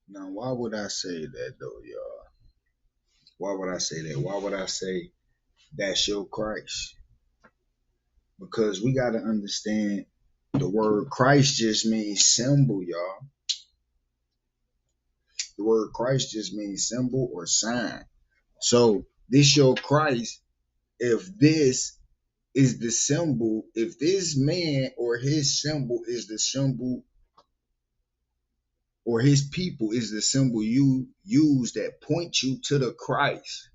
Now, why would I say that though, y'all? Why would I say that? Why would I say that's your Christ? Because we got to understand the word Christ just means symbol, y'all. The word Christ just means symbol or sign. So this your Christ, if this is the symbol, if this man or his symbol is the symbol, or his people is the symbol you use that points you to the Christ,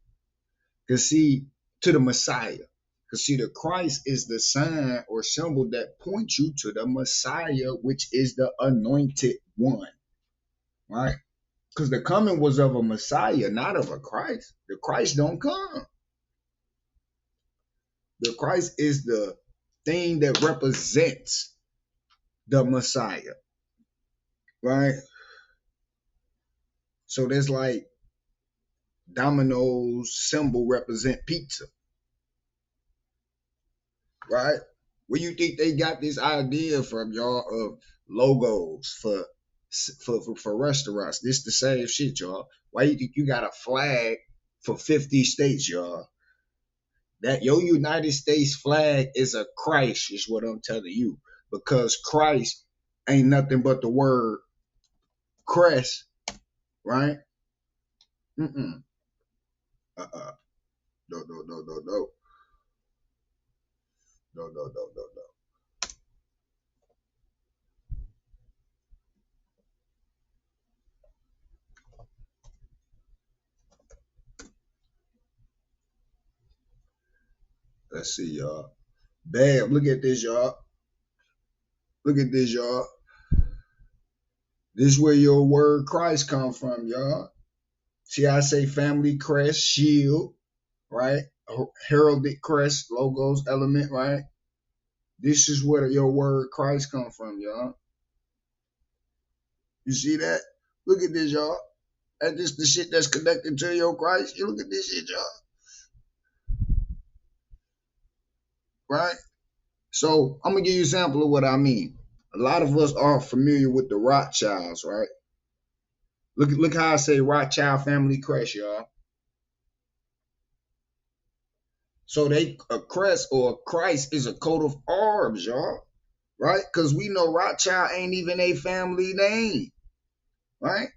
because see, to the Messiah. Because see, the Christ is the sign or symbol that points you to the Messiah, which is the anointed one, right? Because the coming was of a Messiah, not of a Christ. The Christ don't come. The Christ is the thing that represents the Messiah, right? So there's like Domino's symbol represent pizza, right? Where you think they got this idea from, y'all, of logos for restaurants? This the same shit, y'all. Why you think you got a flag for 50 states, y'all? That your United States flag is a Christ, is what I'm telling you. Because Christ ain't nothing but the word crest, right? Mm-mm. Uh-uh. No, no, no, no, no. No, no, no, no, no. Let's see, y'all. Bam, look at this, y'all. Look at this, y'all. This is where your word Christ come from, y'all. See, I say family crest, shield, right? Heraldic crest, logos, element, right? This is where your word Christ come from, y'all. You see that? Look at this, y'all. That's just the shit that's connected to your Christ. You look at this shit, y'all. Right? So I'm gonna give you an example of what I mean. A lot of us are familiar with the Rothschilds, right? Look how I say Rothschild family crest, y'all. So they a crest or a Christ is a coat of arms, y'all, right? Because we know Rothschild ain't even a family name, right?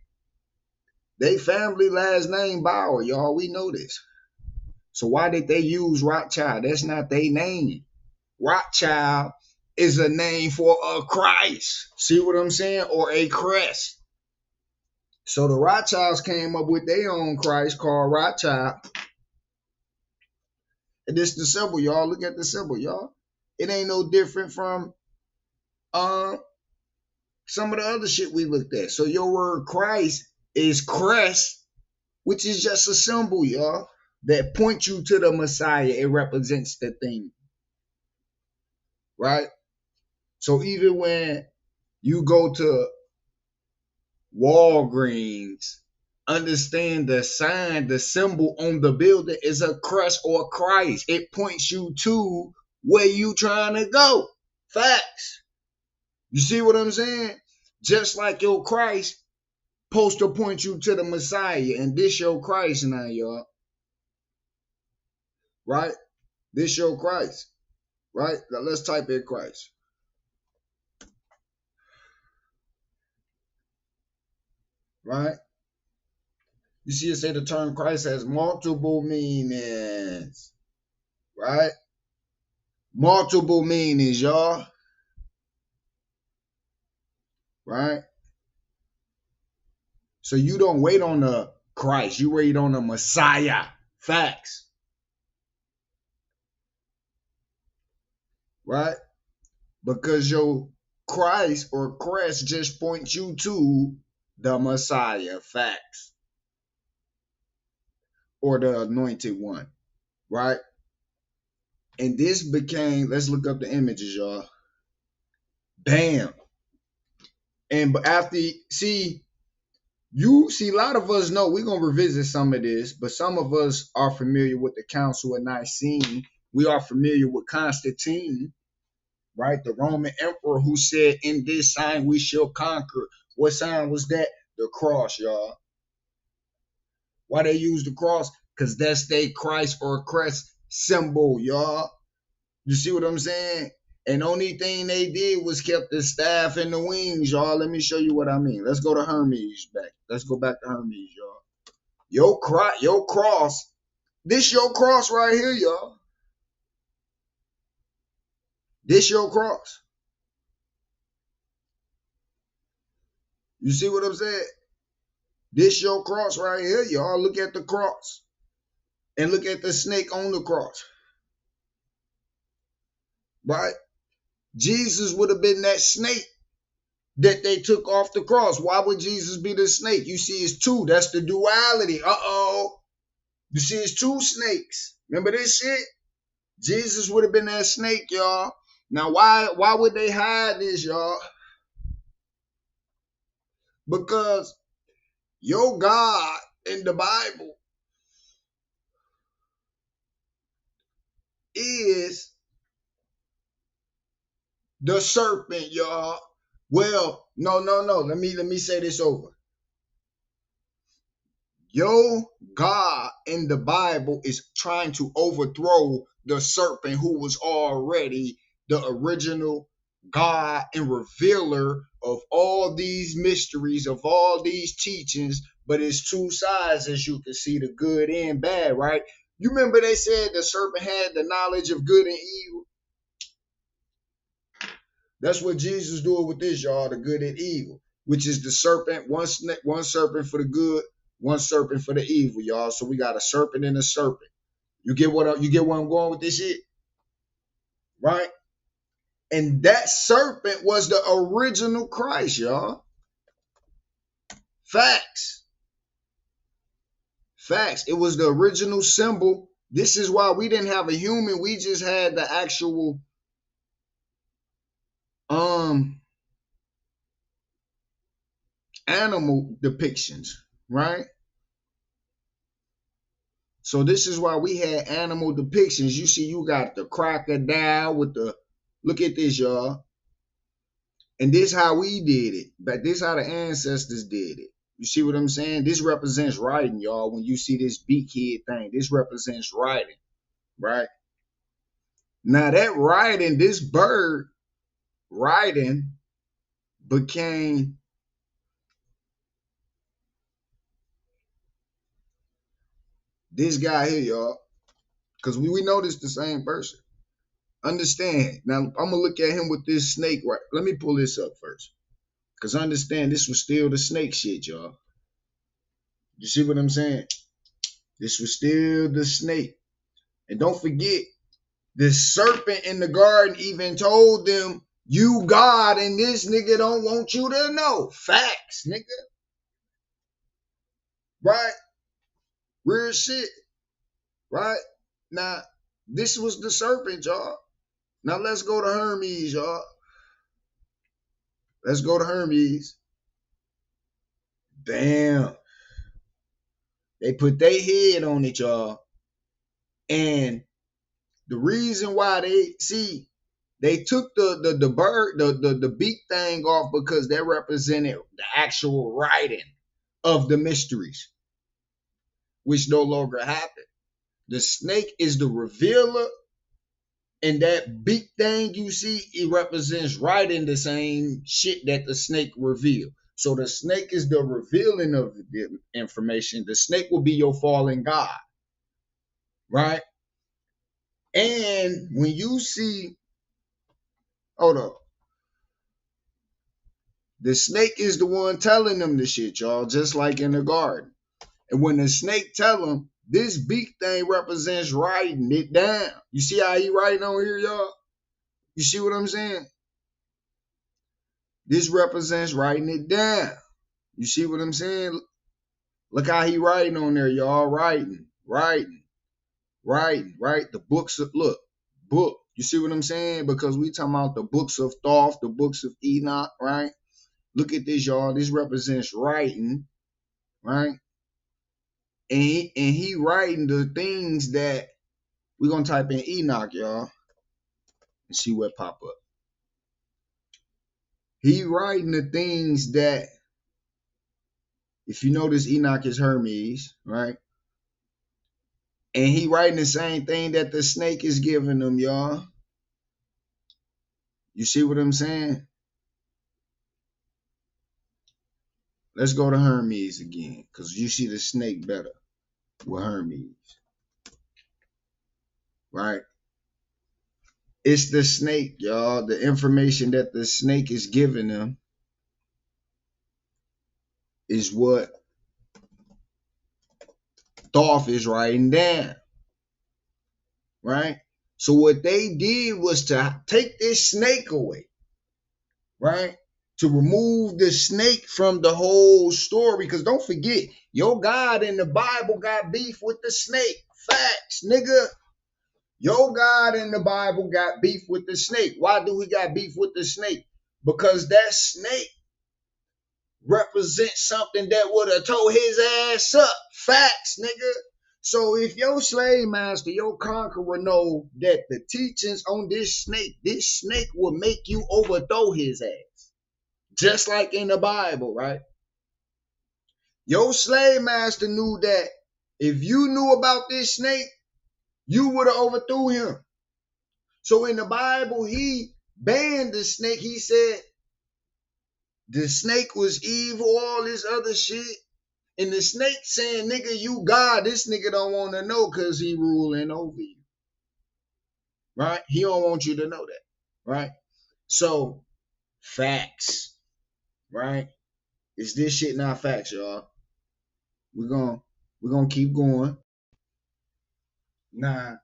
They family last name Bauer, y'all. We know this. So why did they use Rothschild? That's not their name. Rothschild is a name for a Christ. See what I'm saying? Or a crest. So the Rothschilds came up with their own Christ called Rothschild. And this the symbol, y'all. Look at the symbol, y'all. It ain't no different from uh some of the other shit we looked at. So your word Christ is crest, which is just a symbol, y'all, that points you to the Messiah. It represents the thing, right? So even when you go to Walgreens, understand the sign, the symbol on the building is a crest or a Christ. It points you to where you trying to go. Facts. You see what I'm saying? Just like your Christ supposed to point you to the Messiah, and this your Christ now, y'all. Right? This your Christ. Right? Now let's type in Christ. Right? You see it say the term Christ has multiple meanings. Right? Multiple meanings, y'all. Right? So you don't wait on the Christ, you wait on the Messiah. Facts. Right? Because your Christ or crest just points you to the Messiah. Facts. Or the anointed one. Right? And this became, let's look up the images, y'all. Bam. And after, see, you see, a lot of us know we're gonna revisit some of this, but some of us are familiar with the Council of Nicene. We are familiar with Constantine, right? The Roman emperor who said, "In this sign we shall conquer." What sign was that? the cross, y'all. Why they use the cross? Because that's their Christ or crest symbol, y'all. You see what I'm saying? And only thing they did was kept the staff and the wings, y'all. Let me show you what I mean. Let's go to Hermes back. Let's go back to Hermes, y'all. Your cross. This your cross right here, y'all. This your cross. You see what I'm saying? This your cross right here, y'all. Look at the cross. And look at the snake on the cross. Right? Jesus would have been that snake that they took off the cross. Why would Jesus be the snake? You see, it's two. That's the duality. Uh-oh. You see, it's two snakes. Remember this shit? Jesus would have been that snake, y'all. Now, why would they hide this, y'all? Because your God in the Bible is the serpent, y'all. Well, no. Let me say this over. Your God in the Bible is trying to overthrow the serpent who was already the original God and revealer of all these mysteries, of all these teachings, but it's two sides, as you can see, the good and bad, right? You remember they said the serpent had the knowledge of good and evil? That's what Jesus doing with this, y'all, the good and evil, which is the serpent, one serpent for the good, one serpent for the evil, y'all. So we got a serpent and a serpent. You get where I'm going with this shit? Right? And that serpent was the original Christ, y'all. Facts. It was the original symbol. This is why we didn't have a human. We just had the actual animal depictions, right? So this is why we had animal depictions. You see, you got the crocodile with the, look at this, y'all. And this how we did it. But this how the ancestors did it. You see what I'm saying? This represents writing, y'all. When you see this beak head thing, this represents writing, right? Now that writing, this bird writing became this guy here, y'all. Because we know this the same person. Understand. Now, I'm going to look at him with this snake, right? Let me pull this up first. Because understand, this was still the snake shit, y'all. You see what I'm saying? This was still the snake. And don't forget, the serpent in the garden even told them, you God and this nigga don't want you to know. Facts, nigga. Right? Real shit. Right? Now, this was the serpent, y'all. Now, let's go to Hermes, y'all. Let's go to Hermes. Bam. They put their head on it, y'all. And the reason why they took the bird, the beak thing off because that represented the actual writing of the mysteries, which no longer happen. The snake is the revealer, and that beak thing you see, it represents writing the same shit that the snake revealed. So the snake is the revealing of the information. The snake will be your fallen god, right? And when you see, hold up, the snake is the one telling them the shit, y'all, just like in the garden. And when the snake tell them, this beak thing represents writing it down. You see how he writing on here, y'all? You see what I'm saying? This represents writing it down. You see what I'm saying? Look how he writing on there, y'all. Writing, right? The books of, look, book. You see what I'm saying? Because we talking about the books of Thoth, the books of Enoch, right? Look at this, y'all. This represents writing, right? And he writing the things that we're going to type in Enoch, y'all, and see what pop up. He writing the things that If you notice, Enoch is Hermes, right? And he writing the same thing that the snake is giving them, y'all. You see what I'm saying? Let's go to Hermes again, because you see the snake better with Hermes, right? It's the snake, y'all. The information that the snake is giving them is what Thoth is writing down, right? So what they did was to take this snake away, right? To remove the snake from the whole story. Because don't forget, your God in the Bible got beef with the snake. Facts, nigga. Your God in the Bible got beef with the snake. Why do he got beef with the snake? Because that snake represents something that would have tore his ass up. Facts, nigga. So if your slave master, your conqueror, know that the teachings on this snake will make you overthrow his ass. Just like in the Bible, right? Your slave master knew that if you knew about this snake, you would have overthrew him. So in the Bible, he banned the snake. He said the snake was evil, all this other shit. And the snake saying, nigga, you God. This nigga don't want to know because he ruling over you. Right? He don't want you to know that. Right? So, facts. Right? Is this shit not facts, y'all? We're gonna keep going. Now,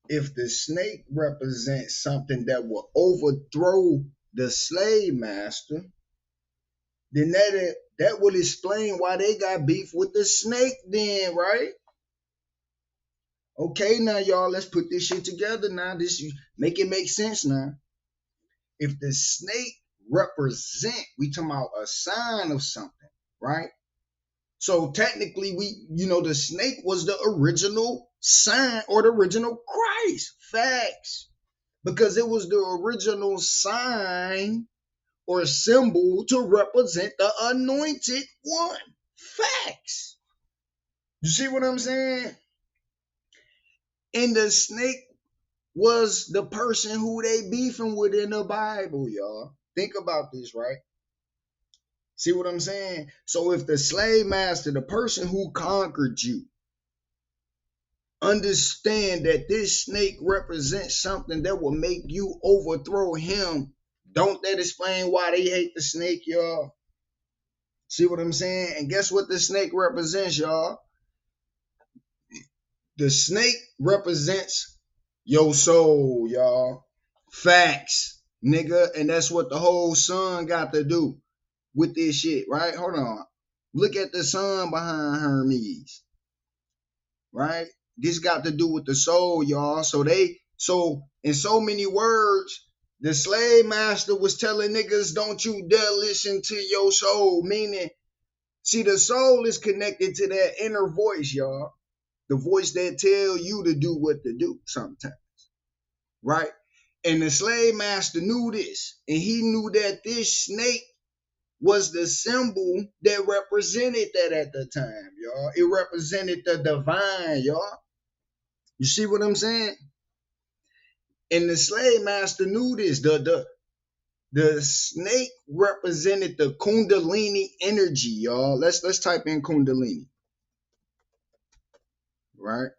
if the snake represents something that will overthrow the slave master, then that will explain why they got beef with the snake then, right? Okay, now y'all, let's put this shit together now. This make it make sense now. If the snake represent, we talking about a sign of something, right? So technically, the snake was the original sign or the original Christ. Facts. Because it was the original sign or symbol to represent the anointed one. Facts. You see what I'm saying? And the snake was the person who they beefing with in the Bible, y'all. Think about this, right? See what I'm saying? So if the slave master, the person who conquered you, understand that this snake represents something that will make you overthrow him, don't that explain why they hate the snake, y'all? See what I'm saying? And guess what the snake represents, y'all? The snake represents your soul, y'all. Facts, nigga. And that's what the whole sun got to do with this shit, right? Hold on. Look at the sun behind Hermes, right? This got to do with the soul, y'all. So in so many words, the slave master was telling niggas, don't you dare listen to your soul. Meaning, see, the soul is connected to that inner voice, y'all. The voice that tell you to do what to do sometimes, right? And the slave master knew this, and he knew that this snake was the symbol that represented that at the time, y'all. It represented the divine, y'all. You see what I'm saying? And the slave master knew this. The snake represented the Kundalini energy, y'all. Let's type in Kundalini, right?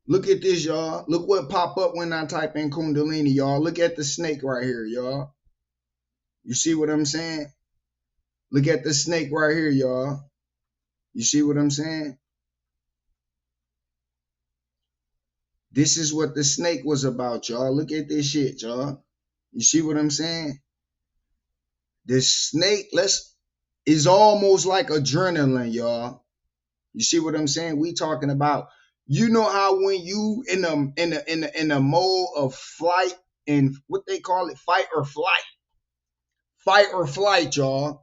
Look at this, y'all. Look what pop up when I type in Kundalini, y'all. Look at the snake right here, y'all. You see what I'm saying? Look at the snake right here, y'all. You see what I'm saying? This is what the snake was about, y'all. Look at this shit, y'all. You see what I'm saying? The snake is almost like adrenaline, y'all. You see what I'm saying? We talking about, you know how when you in a mode of flight and what they call it, fight or flight, y'all.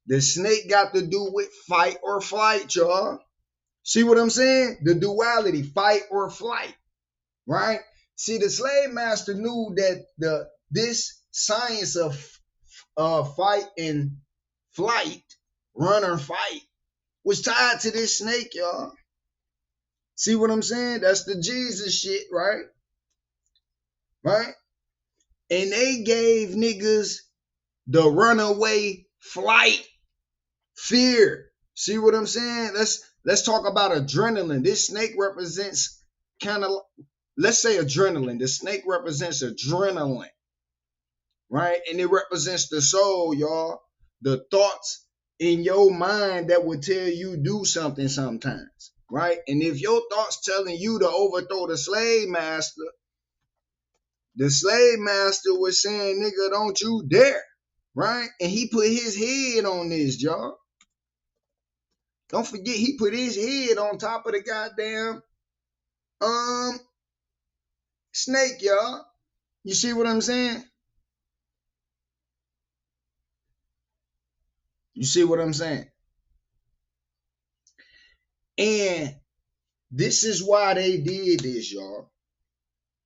The snake got to do with fight or flight, y'all. See what I'm saying? The duality, fight or flight, right? See, the slave master knew that this science of fight and flight run or fight was tied to this snake, y'all. See what I'm saying? That's the Jesus shit, right? Right? And they gave niggas the runaway flight fear. See what I'm saying? Let's talk about adrenaline. This snake represents kind of, let's say adrenaline. The snake represents adrenaline, right? And it represents the soul, y'all. The thoughts in your mind that would tell you do something sometimes, right? And if your thoughts telling you to overthrow the slave master was saying, nigga, don't you dare, right? And he put his head on this, y'all. Don't forget, he put his head on top of the goddamn snake, y'all. You see what I'm saying? You see what I'm saying? And this is why they did this, y'all.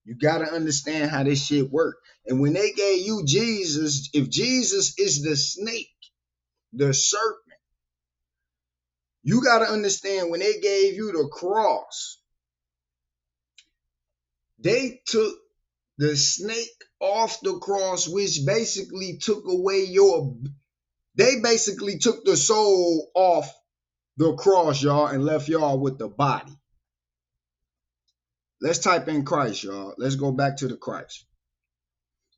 You got to understand how this shit work. And when they gave you Jesus, if Jesus is the snake, the serpent, you got to understand when they gave you the cross, they took the snake off the cross, which basically took away they basically took the soul off the cross, y'all, and left y'all with the body. Let's type in Christ, y'all. Let's go back to the Christ.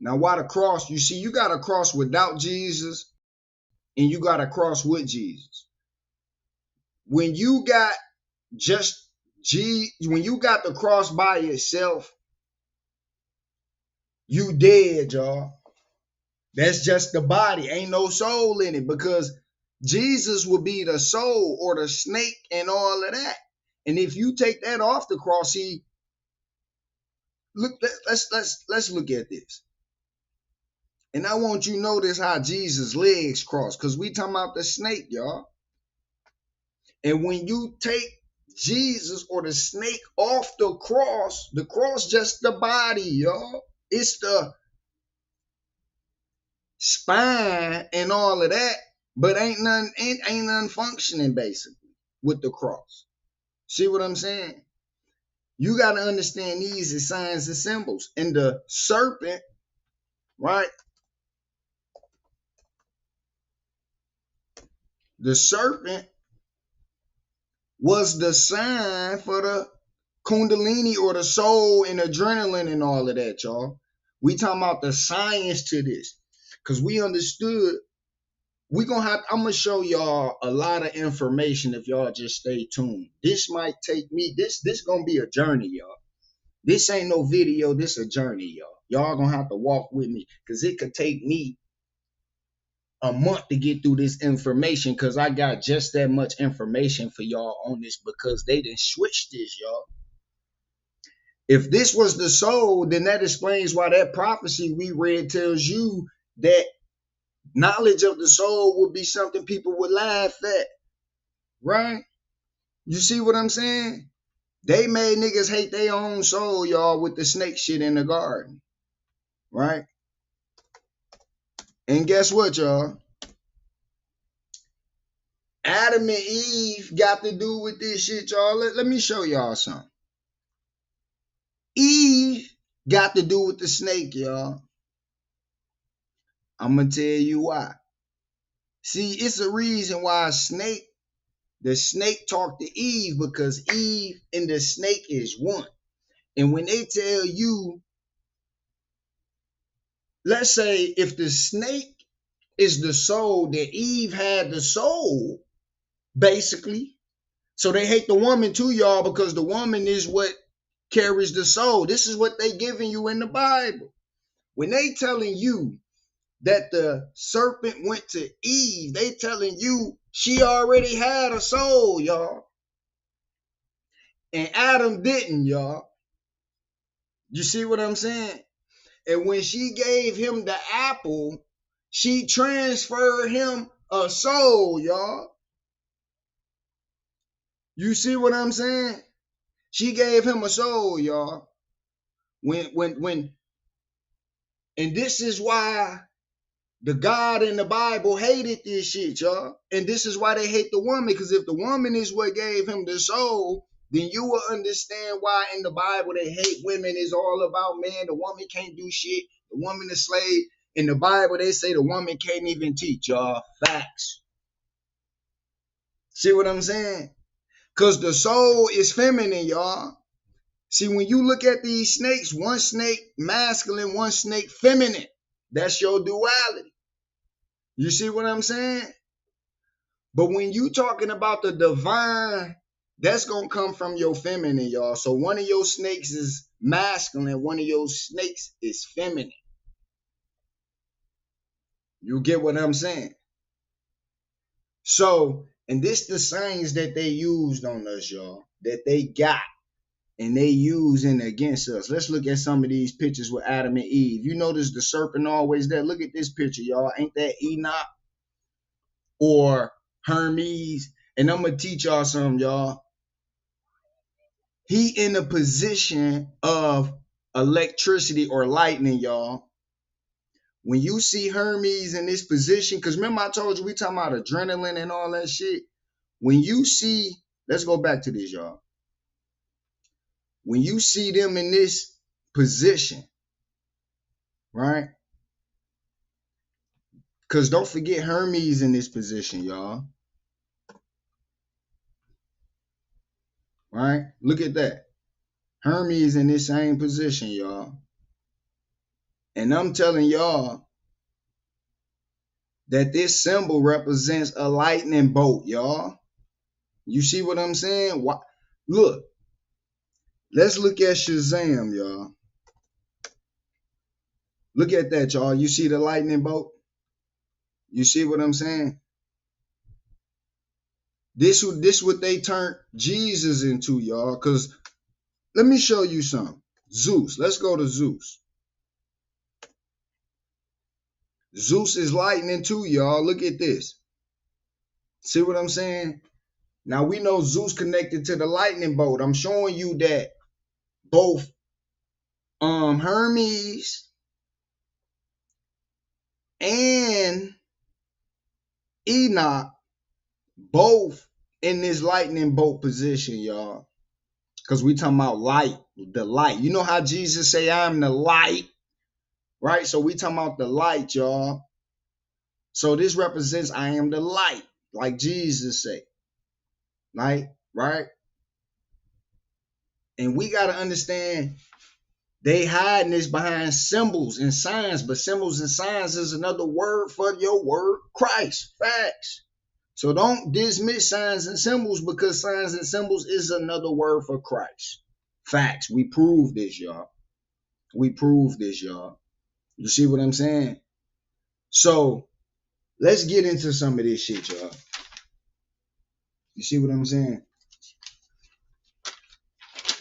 Now, why the cross? You see, you got a cross without Jesus, and you got a cross with Jesus. When you got when you got the cross by itself, you dead, y'all. That's just the body. Ain't no soul in it, because Jesus will be the soul or the snake and all of that. And if you take that off the cross, let's look at this. And I want you to notice how Jesus' legs cross, because we talking about the snake, y'all. And when you take Jesus or the snake off the cross just the body, y'all. It's the spine and all of that, but ain't nothing functioning basically with the cross. See what I'm saying? You got to understand these as signs and symbols. And the serpent, right? The serpent was the sign for the Kundalini or the soul and adrenaline and all of that, y'all. We talking about the science to this, because we understood. I'm gonna show y'all a lot of information if y'all just stay tuned. This might take me, this gonna be a journey, y'all. This ain't no video, this a journey, y'all. Y'all gonna have to walk with me, because it could take me a month to get through this information, because I got just that much information for y'all on this, because they done switched this, y'all. If this was the soul, then that explains why that prophecy we read tells you that knowledge of the soul would be something people would laugh at, right? You see what I'm saying? They made niggas hate their own soul, y'all, with the snake shit in the garden, right? And guess what, y'all? Adam and Eve got to do with this shit, y'all. Let me show y'all something. Eve got to do with the snake, y'all. I'm going to tell you why. See, it's a reason why the snake talked to Eve, because Eve and the snake is one. And when they tell you, let's say if the snake is the soul, that Eve had the soul, basically. So they hate the woman too, y'all, because the woman is what carries the soul. This is what they giving you in the Bible. When they telling you that the serpent went to Eve, they telling you she already had a soul, y'all. And Adam didn't, y'all. You see what I'm saying? And when she gave him the apple, she transferred him a soul, y'all. You see what I'm saying? She gave him a soul, y'all. And this is why The God in the Bible hated this shit, y'all. And this is why they hate the woman. Because if the woman is what gave him the soul, then you will understand why in the Bible they hate women. Is all about, man, the woman can't do shit. The woman is slave. In the Bible, they say the woman can't even teach, y'all. Facts. See what I'm saying? Because the soul is feminine, y'all. See, when you look at these snakes, one snake masculine, one snake feminine. That's your duality. You see what I'm saying? But when you talking about the divine, that's going to come from your feminine, y'all. So one of your snakes is masculine, one of your snakes is feminine. You get what I'm saying? So, and this the signs that they used on us, y'all, that they got and they using against us. Let's look at some of these pictures with Adam and Eve. You notice the serpent always there. Look at this picture, y'all. Ain't that Enoch or Hermes? And I'm going to teach y'all something, y'all. He in a position of electricity or lightning, y'all. When you see Hermes in this position, because remember I told you we talking about adrenaline and all that shit. When you see, let's go back to this, y'all. When you see them in this position, right? Because don't forget Hermes in this position, y'all. Right? Look at that. Hermes in this same position, y'all. And I'm telling y'all that this symbol represents a lightning bolt, y'all. You see what I'm saying? Why? Look, let's look at Shazam, y'all. Look at that, y'all. You see the lightning bolt? You see what I'm saying? This what they turned Jesus into, y'all. Because let me show you something. Zeus. Let's go to Zeus. Zeus is lightning too, y'all. Look at this. See what I'm saying? Now we know Zeus connected to the lightning bolt. I'm showing you that both Hermes and Enoch both in this lightning bolt position, y'all. Because we talking about light, the light. You know how Jesus say, I'm the light, right? So we talking about the light, y'all. So this represents I am the light, like Jesus say. Right? And we got to understand they hiding this behind symbols and signs, but symbols and signs is another word for your word, Christ. Facts. So don't dismiss signs and symbols because signs and symbols is another word for Christ. Facts. We prove this, y'all. We prove this, y'all. You see what I'm saying? So let's get into some of this shit, y'all. You see what I'm saying?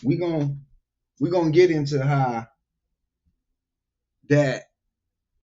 We're gonna get into how that